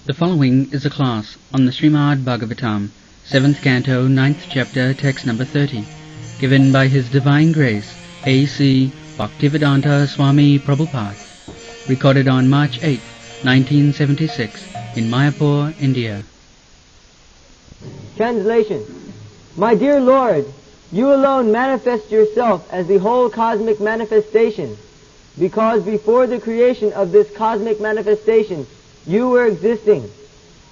The following is a class on the Srimad Bhagavatam, 7th Canto, 9th Chapter, text number 30, given by His Divine Grace, A.C. Bhaktivedanta Swami Prabhupada, recorded on March 8, 1976, in Mayapur, India. Translation. My dear Lord, you alone manifest yourself as the whole cosmic manifestation, because before the creation of this cosmic manifestation, you were existing,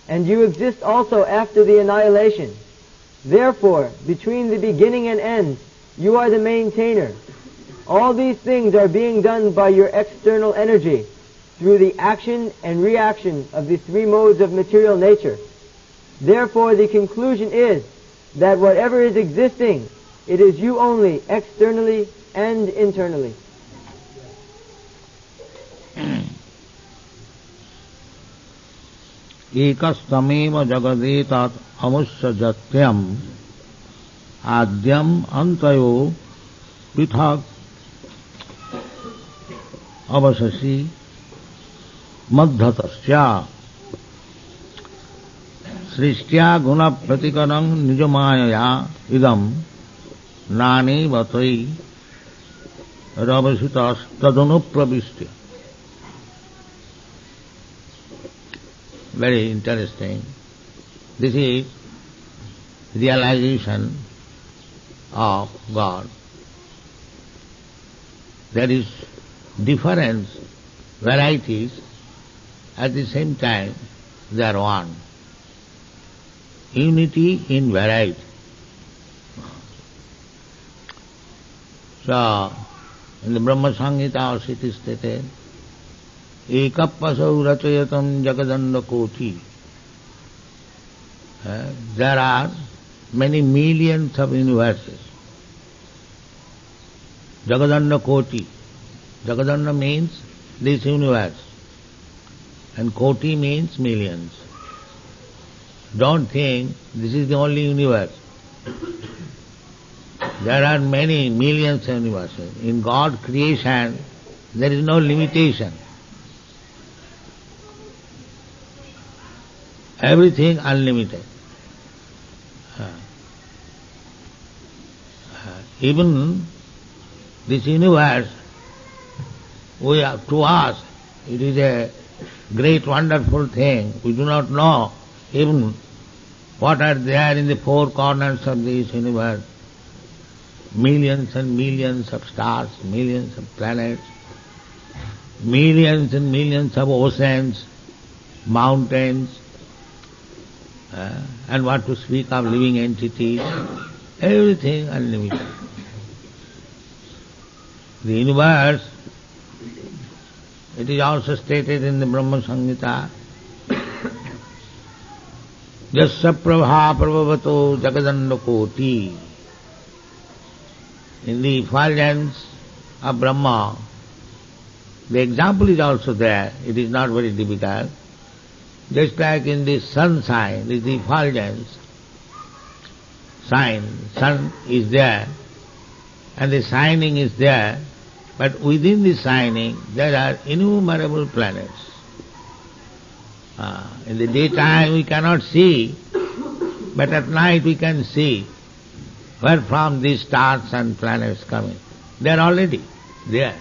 and you exist also after the annihilation. Therefore, between the beginning and end, you are the maintainer. All these things are being done by your external energy, through the action and reaction of the three modes of material nature. Therefore, the conclusion is that whatever is existing, it is you only, externally and internally. एकस्तमेव जगदेतत् अमुष्यजत्यम् आद्यम् अन्तयो पृथक् अवशसि मद्धतश्च सृष्ट्या गुणप्रतिकरं निजमायया इदं नानेवतै रवसितस्तदनुप्रविष्टि. Very interesting. This is realization of God. There is difference, varieties, at the same time they are one. Unity in variety. So, in the Brahma Samhita also it is stated, ekapasau rachayatam jagadanda koti. There are many millions of universes. Jagadanda koti. Jagadanda means this universe. And koti means millions. Don't think this is the only universe. There are many millions of universes. In God's creation, there is no limitation. Everything unlimited. Even this universe, to us, it is a great wonderful thing. We do not know even what are there in the four corners of this universe. Millions and millions of stars, millions of planets, millions and millions of oceans, mountains, and what to speak of living entities, everything unlimited. The universe, it is also stated in the Brahma Samhita, Jasya prabha prabhavato jagadanda koti. In the effulgence of Brahma, the example is also there. It is not very difficult. Just like in the sunshine, the effulgence, sun is there, and the shining is there, but within the shining there are innumerable planets. In the daytime we cannot see, but at night we can see where from these stars and planets coming. They are already there.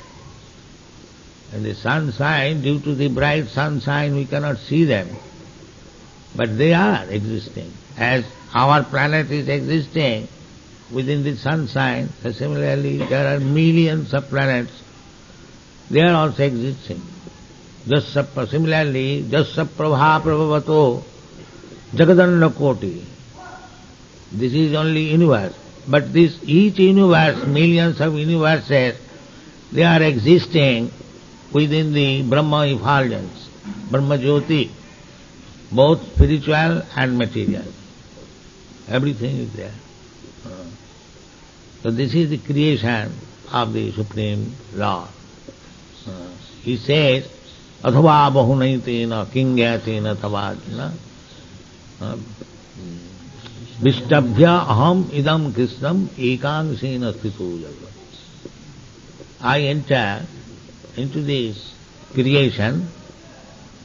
And the sunshine, due to the bright sunshine, we cannot see them. But they are existing. As our planet is existing within the sunshine, so similarly there are millions of planets. They are also existing. Similarly, Jasya prabha prabhavato jagadanda koti. This is only universe. But this each universe, millions of universes, they are existing within the Brahma effulgence, Brahma Jyoti, both spiritual and material. Everything is there. So this is the creation of the Supreme Lord. He says, Athava bahunaitena kingyatena tavajna Vishtabhya aham idam krishnam ekangsena sthito jagat. I enter into this creation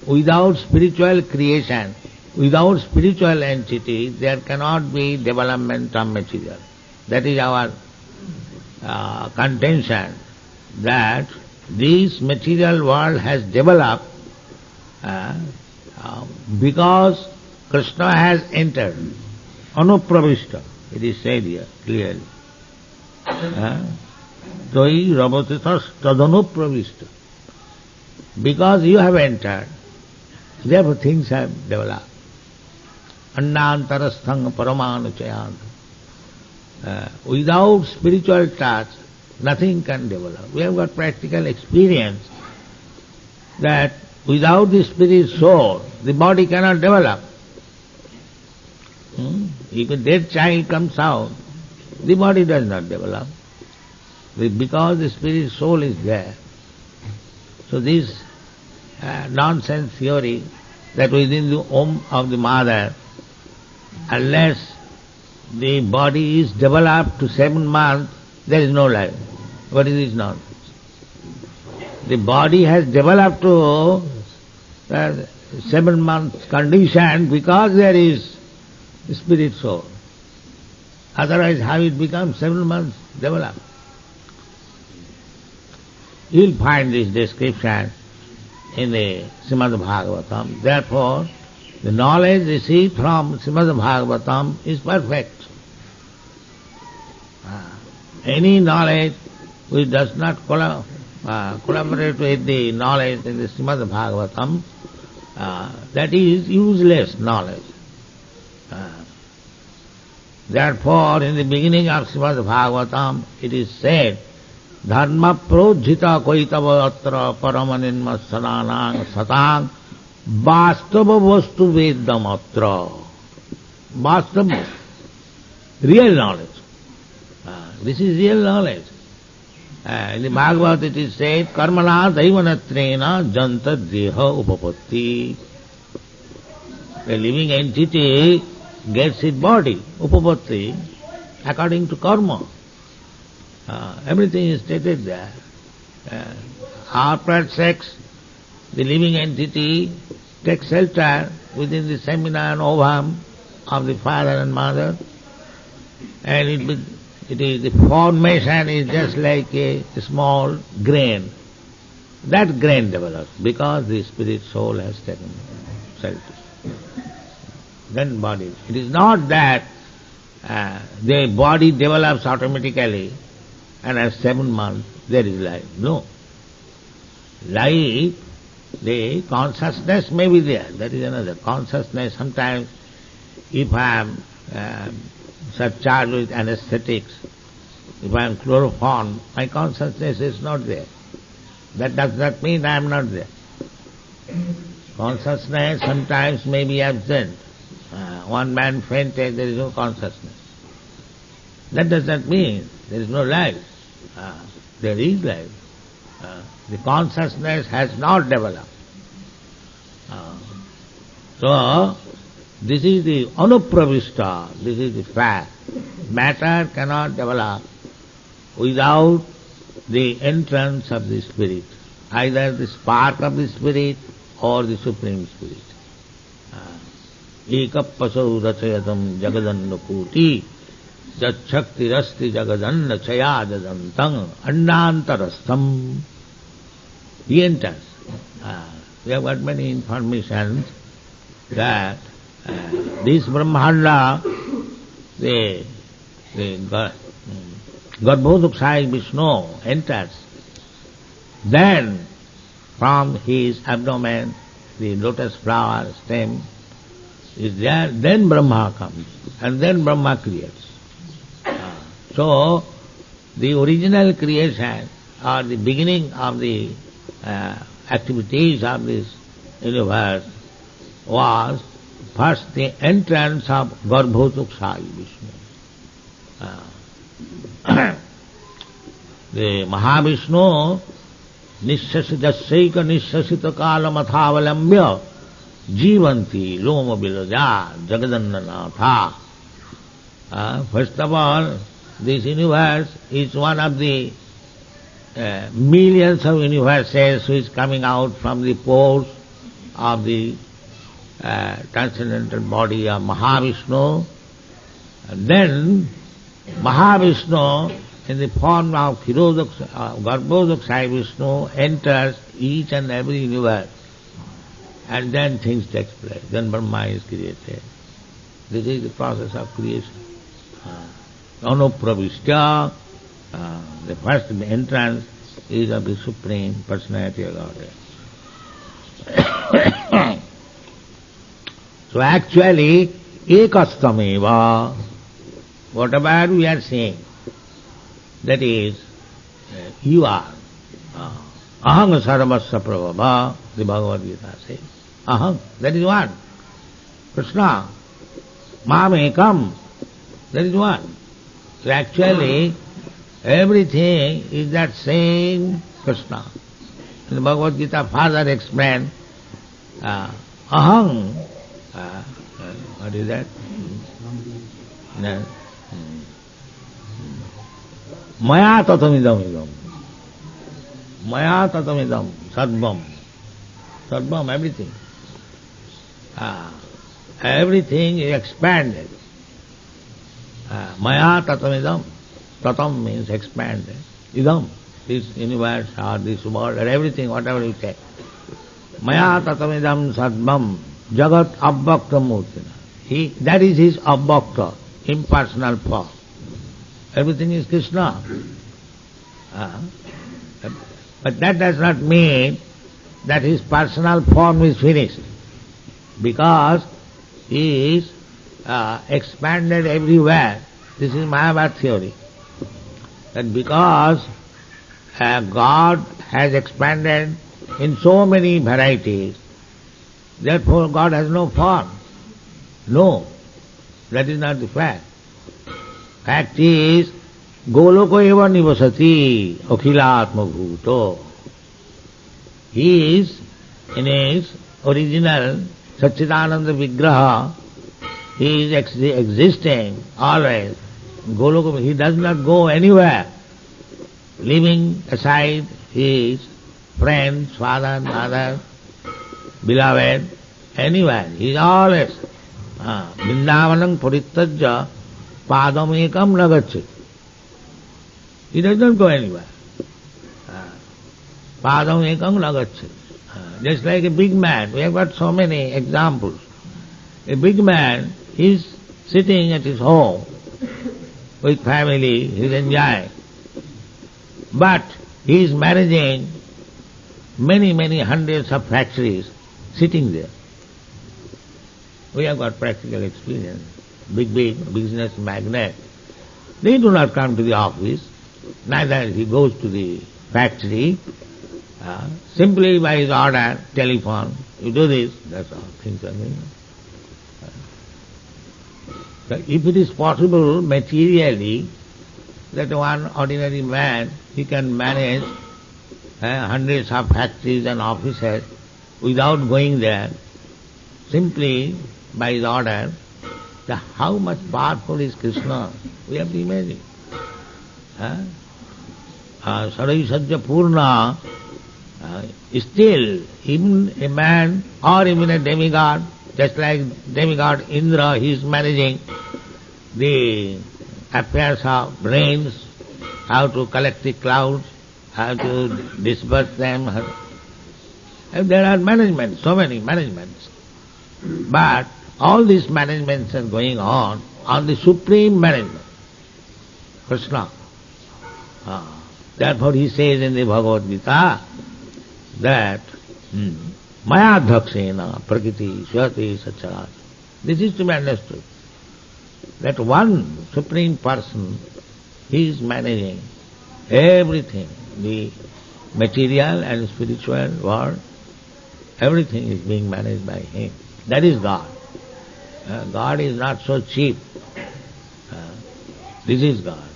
without spiritual creation, without spiritual entity, there cannot be development of material. That is our contention, that this material world has developed because Krishna has entered. Anupravishta, it is said here clearly. Toi rabatitas tadanupravishta. Because you have entered, therefore things have developed. Annantarasthang paramanuchayant. Without spiritual touch, nothing can develop. We have got practical experience that without the spirit soul, the body cannot develop. If a dead child comes out, the body does not develop, because the spirit soul is there. So this nonsense theory that within the womb of the mother, unless the body is developed to 7 months, there is no life. What is this nonsense? The body has developed to 7 months condition because there is spirit soul. Otherwise, how it becomes 7 months developed? You will find this description in the Srimad Bhagavatam. Therefore, the knowledge received from Srimad Bhagavatam is perfect. Any knowledge which does not collaborate with the knowledge in the Srimad Bhagavatam, that is useless knowledge. Therefore, in the beginning of Srimad Bhagavatam, it is said, Dharma prodhita koitava atra paramaninma sananang satang vastava vastu vedam atra. Vastava, real knowledge. This is real knowledge. In the Bhagavad it is said, karmana daivanatrena janta deha upapatti. The living entity gets its body, upapatti, according to karma. Everything is stated there. After sex, the living entity takes shelter within the semina and ovum of the father and mother, and the formation is just like a small grain. That grain develops because the spirit soul has taken shelter. Then body. It is not that the body develops automatically and at 7 months there is life. No. Life, the consciousness may be there. That is another. Consciousness, sometimes if I am surcharged with anesthetics, if I am chloroformed, my consciousness is not there. That does not mean I am not there. Consciousness sometimes may be absent. One man fainted, there is no consciousness. That does not mean there is no life. There is life. The consciousness has not developed. So, this is the anupravishta, this is the fact. Matter cannot develop without the entrance of the spirit, either the spark of the spirit or the Supreme Spirit. Ekapasau rachayatam jagadanna kuti jachakti rasti jagadanna chayadadantang annantarastham. He enters. We have got many informations that this Brahmanda, the Garbhodakshaya Vishnu enters. Then from his abdomen the lotus flower stem is there, then Brahma comes, and then Brahma creates. So, the original creation or the beginning of the activities of this universe was first the entrance of Garbhodakshaya Vishnu. The Mahavishnu Nishasitasaika Nishasita Kalamathavalambya Jivanti Loma Bilaja Jagadannanatha. First of all, this universe is one of the millions of universes which is coming out from the pores of the transcendental body of Mahavishnu. And then Mahavishnu, in the form of Garbhodakshaya Vishnu, enters each and every universe. And then things take place. Then Brahma is created. This is the process of creation. Anupravishya, the first entrance is of the Supreme Personality of Godhead. So actually, ekastameva, whatever we are saying, that is, you are. Aham sarvasya prabhava, the Bhagavad Gita says. Aham, that is one. Krishna, mam ekam, that is one. So actually, everything is that same Krishna. In the Bhagavad Gita, further explained, aham, what is that? No. Maya tatamidam idam. Maya tatamidam, sadvam. Sadvam, everything. Everything is expanded. Maya tatamidam. Tatam means expanded. Idam, this universe or this world or everything, whatever you take. Maya tatamidam sadvam jagat abbakta murtina. That is his abbakta, impersonal form. Everything is Krishna. But that does not mean that his personal form is finished, because he is expanded everywhere. This is Mayavad theory. That because God has expanded in so many varieties, therefore God has no form. No, that is not the fact. Fact is, goloko eva nivasati akhilatma bhuto. He is, in his original Satchidananda Vigraha, he is existing always. Goloko, he does not go anywhere, leaving aside his friends, father, mother, beloved, anywhere. He is always Vrindavanam Parityajya Padam ekam nagacchati. He does not go anywhere. Padam ekam nagacchati. Just like a big man, we have got so many examples. A big man is sitting at his home with family, he is enjoying. But he is managing many hundreds of factories sitting there. We have got practical experience. Big business magnate. They do not come to the office, neither he goes to the factory. Simply by his order, telephone, you do this, that's all. Things are going on. So if it is possible materially that one ordinary man, he can manage hundreds of factories and offices without going there, simply by his order, how much powerful is Krishna? We have to imagine. Sarai Sajja Purna, still, even a man or even a demigod, just like demigod Indra, he is managing the affairs of rains, how to collect the clouds, how to disperse them. And there are managements, so many managements. But all these managements are going on the supreme management, Krishna. Therefore he says in the Bhagavad Gita that Maya dhakshena prakriti swati sacharat. This is to be understood. That one supreme person, he is managing everything, the material and spiritual world, everything is being managed by him. That is God. God is not so cheap. This is God.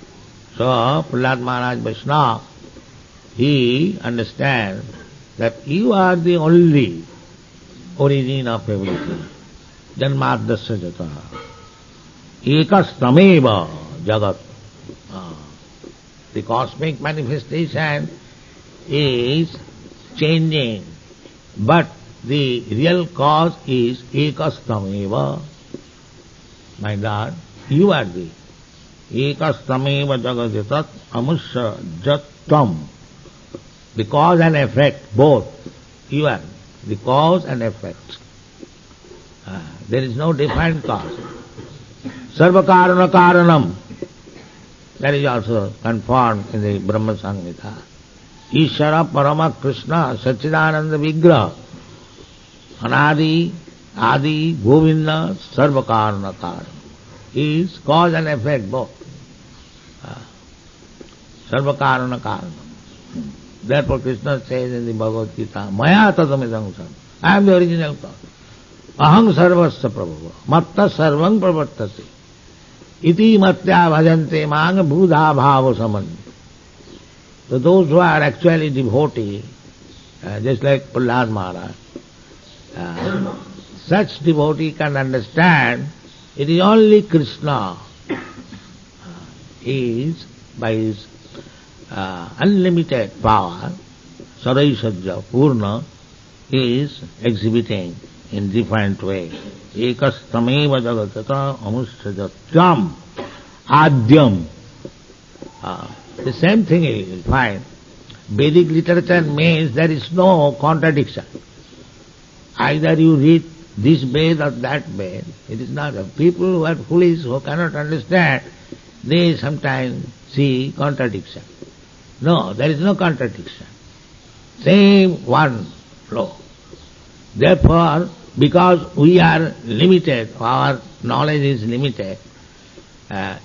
So, Prahlad Maharaj Vaishnava, he understands that you are the only origin of everything. Janmadasya jataha. Ekastameva jagat. The cosmic manifestation is changing, but the real cause is ekastameva. My Lord, you are the ekastameva jagajatat amusha jattam. The cause and effect, both. You are the cause and effect. There is no defined cause. Sarva karana karanam. That is also confirmed in the Brahma Samhita. Ishara Parama Krishna Sachidananda Vigraha Anadi Adi Govinda Sarva Karana Karanam. He is cause and effect both. Sarva Karana Karanam. Therefore Krishna says in the Bhagavad Gita, Maya tadamidam sarvam. I am the original cause. Aham sarvasya prabhava. Matta sarvam pravartase. Iti matya bhajante mang budha bhava samanya. So those who are actually devotees, just like Prahlad Maharaj, such devotee can understand it is only Krishna is by his unlimited power, Saraisajja Purna, is exhibiting in different way. Ekastameva jagatata amushtajatyam adyam. The same thing you will find. Vedic literature means there is no contradiction. Either you read this Ved or that Ved. It is not. People who are foolish, who cannot understand, they sometimes see contradiction. No, there is no contradiction. Same one flow. Therefore, because we are limited, our knowledge is limited,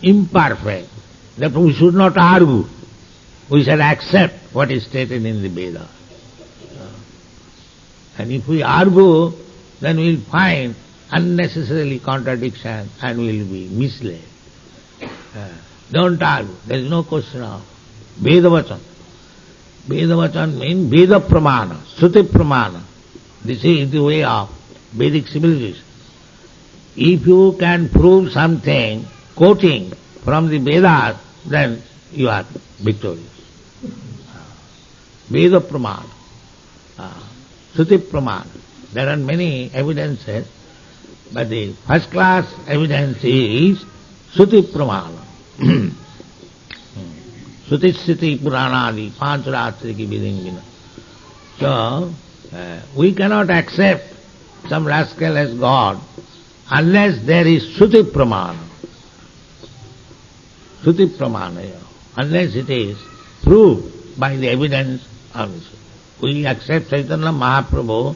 imperfect, therefore we should not argue. We should accept what is stated in the Veda. And if we argue, then we will find unnecessarily contradiction and we will be misled. Don't argue. There is no question of Vedavachan. Vedavachan means Veda Pramana, Shruti Pramana. This is the way of Vedic civilization. If you can prove something quoting from the Vedas, then you are victorious. Veda Pramana, Shruti Pramana. There are many evidences, but the first class evidence is Shruti Pramana. Shruti Sthiti Puranadi, Pancharatri ki Vidingvina. So, we cannot accept some rascal as God unless there is Shruti Pramana. Shruti Pramana, unless it is proved by the evidence of this. We accept Chaitanya Mahaprabhu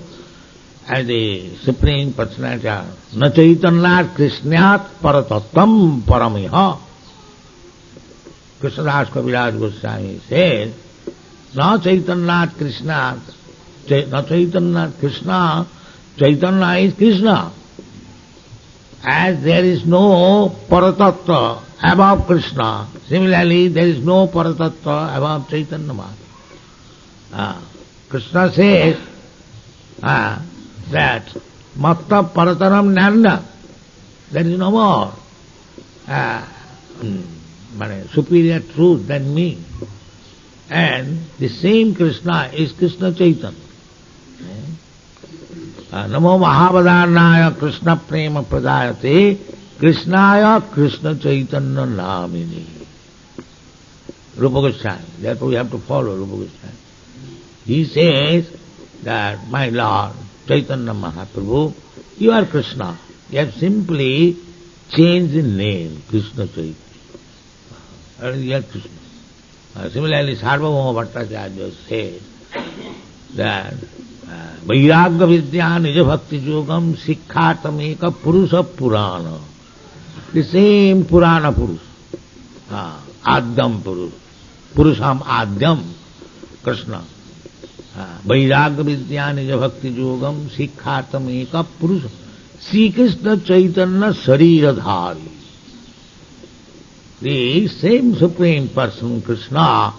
as the Supreme Personality. Na Chaitanyat Krishnat Paratattam Paramiha. Krishnadas Kaviraj Goswami says, Na Chaitanyat Krishnat, Na Chaitanyat Krishna, Chaitanya is Krishna. As there is no Paratattva above Krishna, similarly there is no Paratattva above Chaitanya Mahaprabhu. Krishna says that Matta Parataram Nanda, there is no more superior truth than me. And the same Krishna is Krishna Chaitanya. Namo Mahavadharnaya Krishna Prema Pradayate Krishnaya Krishna Chaitanya Namini. Rupa Goswami. Therefore we have to follow Rupa Goswami. He says that, my Lord, Chaitanya Mahaprabhu, you are Krishna. You have simply changed the name, Krishna Chaitanya. You are Krishna. Similarly, Sarvabhauma Bhattacharya says that Vairagya Vidya Nija Bhakti Yogam Sikkhatam Eka Purusha Purana. The same Purana Purusha. Adyam Purusha. Purusham Adyam Krishna. Vairagya Vidya Nija Bhakti Yogam Sikkhatam Eka Purusha. Sri Krishna Chaitanya Shariradhari. The same Supreme Person, Krishna,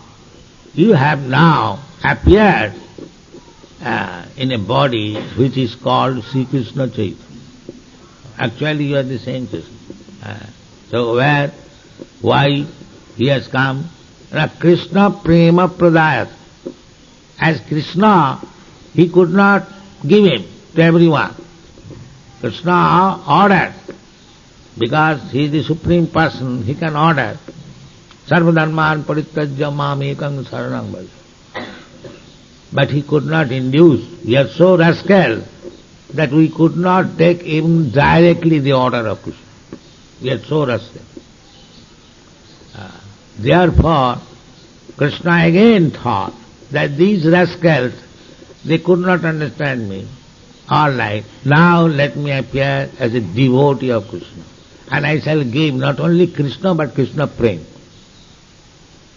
you have now appeared in a body which is called Sri Krishna Chaitanya. Actually you are the same Krishna. So why he has come? Krishna Prema Pradayat. As Krishna, he could not give him to everyone. Krishna orders, because he is the Supreme Person, he can order. Sarvadharman parityajya mam ekam saranam bhaja. But he could not induce. We are so rascal that we could not take even directly the order of Krishna. We are so rascal. Therefore, Krishna again thought that these rascals, they could not understand me. All right, now let me appear as a devotee of Krishna. And I shall give not only Krishna but Krishna Prem.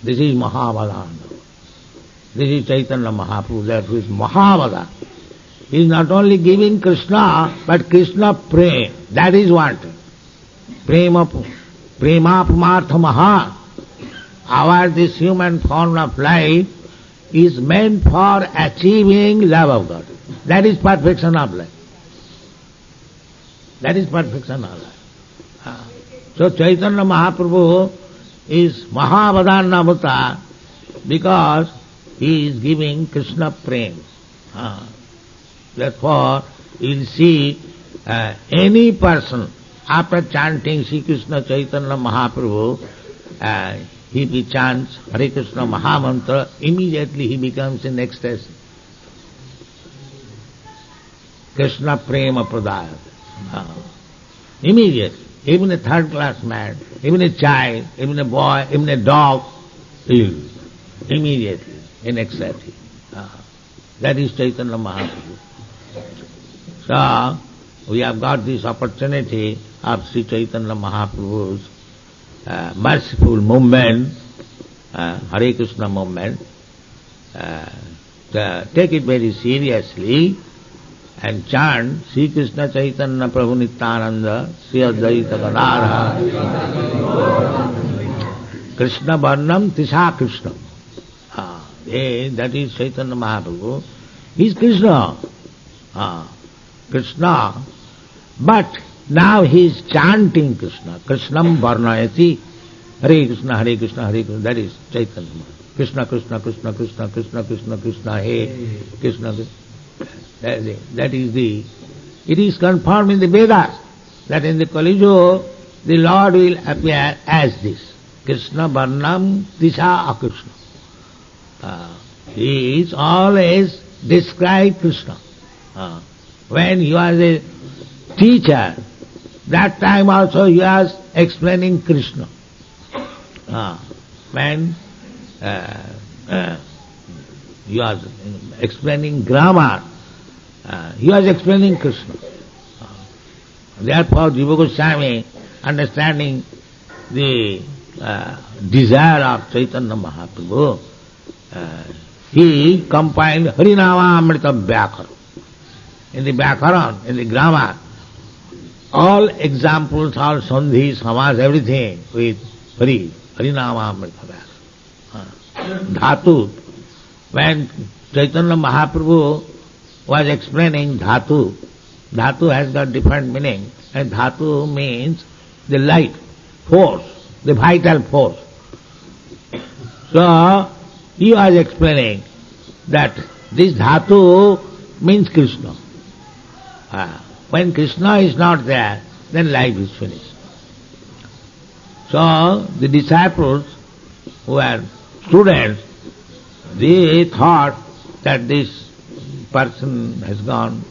This is Mahavadana. This is Chaitanya Mahaprabhu, that is Mahavada. He is not only giving Krishna, but Krishna Prem. That is wanted. Premapamartha Maha. Our this human form of life is meant for achieving love of God. That is perfection of life. That is perfection of life. So Chaitanya Mahaprabhu is Mahavadana Avatar because he is giving Krishna Prem. Therefore, you will see any person after chanting Sri Krishna Chaitanya Mahaprabhu, he chants Hare Krishna Mahamantra, immediately he becomes in ecstasy. Krishna Prema Pradaya. Immediately. Even a third class man, even a child, even a boy, even a dog, immediately in ecstasy. That is Chaitanya Mahaprabhu. So, we have got this opportunity of Sri Chaitanya Mahaprabhu's merciful movement, Hare Krishna movement, take it very seriously and chant Sri Krishna Chaitanya Prabhu Nityananda, Sri Advaita Gadadhara, Krishna Varnam Tisha Krishna. That is Chaitanya Mahaprabhu. He is Krishna. Krishna. But now he is chanting Krishna. Krishnam Varnayati. Hare Krishna, Hare Krishna, Hare Krishna. That is Chaitanya Mahaprabhu. Krishna, Krishna, Krishna, Krishna, Krishna, Krishna, Krishna, He, Krishna. That is the... It is confirmed in the Vedas that in the Kali Yuga the Lord will appear as this. Krishna Varnam Tisha Akrishna. He is always described Krishna. When he was a teacher, that time also he was explaining Krishna. When he was explaining grammar, he was explaining Krishna. Therefore, Jiva Goswami, understanding the desire of Chaitanya Mahaprabhu, he compiled Harinama Amrita Vyakara. In the Vyakaran, in the grammar, all examples, all sandhi, samas, everything with Harinama Amrita Vyakara. Dhatu, when Chaitanya Mahaprabhu was explaining dhatu, dhatu has got different meaning, and dhatu means the light, force, the vital force. So, he was explaining that this dhatu means Krishna. When Krishna is not there, then life is finished. So, the disciples who were students, they thought that this person has gone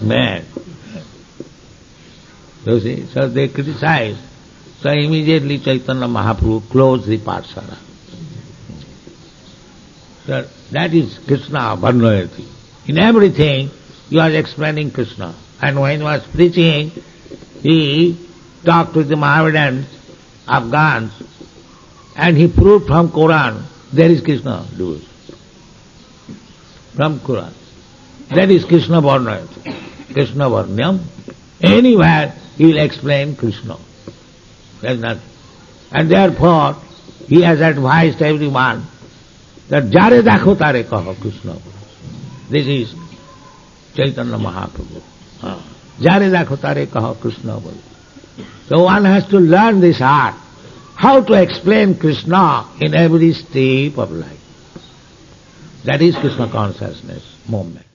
mad. You see, so they criticized. So immediately Chaitanya Mahaprabhu closed the Pathshala. So that is Krishna Varnayati. In everything, he was explaining Krishna. And when he was preaching, he talked with the Mohammedans, Afghans, and he proved from Quran, there is Krishna, do from Quran. That is Krishna Varnayati. Krishna Varnyam. Anywhere he will explain Krishna. There is nothing. And therefore, he has advised everyone that Jare Dakho Tare Kaho Krishna. This is Chaitanya Mahaprabhu. Jare Dakho Tare Kaho Krishna. So one has to learn this art, how to explain Krishna in every step of life. That is Krishna consciousness movement.